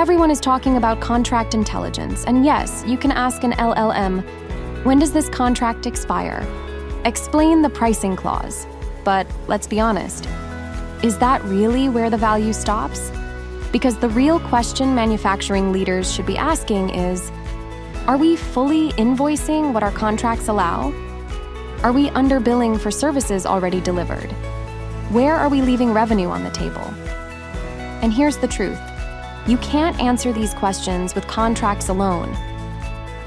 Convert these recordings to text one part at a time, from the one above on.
Everyone is talking about contract intelligence, and yes, you can ask an LLM, when does this contract expire? Explain the pricing clause. But let's be honest, is that really where the value stops? Because the real question manufacturing leaders should be asking is, are we fully invoicing what our contracts allow? Are we underbilling for services already delivered? Where are we leaving revenue on the table? And here's the truth. You can't answer these questions with contracts alone.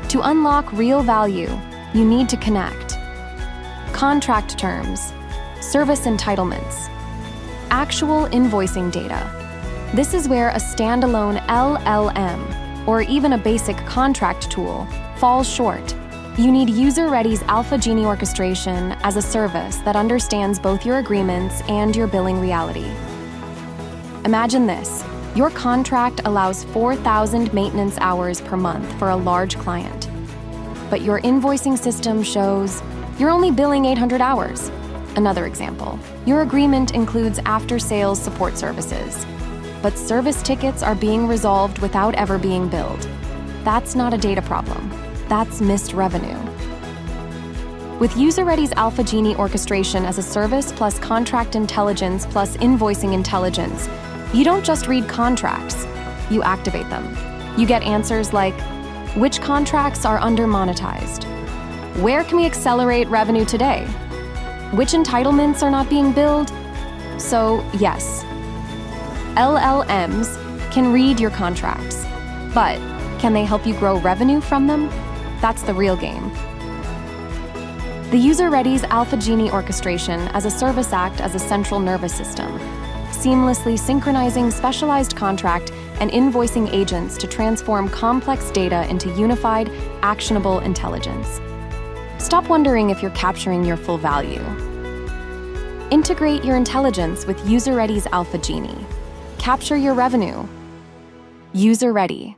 To unlock real value, you need to connect. Contract terms, service entitlements, actual invoicing data. This is where a standalone LLM, or even a basic contract tool, falls short. You need user-ready's Alpha Genie orchestration as a service that understands both your agreements and your billing reality. Imagine this. Your contract allows 4,000 maintenance hours per month for a large client. But your invoicing system shows you're only billing 800 hours. Another example, your agreement includes after-sales support services, but service tickets are being resolved without ever being billed. That's not a data problem. That's missed revenue. With user-ready's Alpha Genie orchestration as a service plus contract intelligence plus invoicing intelligence, you don't just read contracts, you activate them. You get answers like, which contracts are under-monetized? Where can we accelerate revenue today? Which entitlements are not being billed? So, yes, LLMs can read your contracts, but can they help you grow revenue from them? That's the real game. The user-ready's Alpha Genie orchestration as a service act as a central nervous system, seamlessly synchronizing specialized contract and invoicing agents to transform complex data into unified, actionable intelligence. Stop wondering if you're capturing your full value. Integrate your intelligence with user-ready's Alpha Genie. Capture your revenue. User-ready.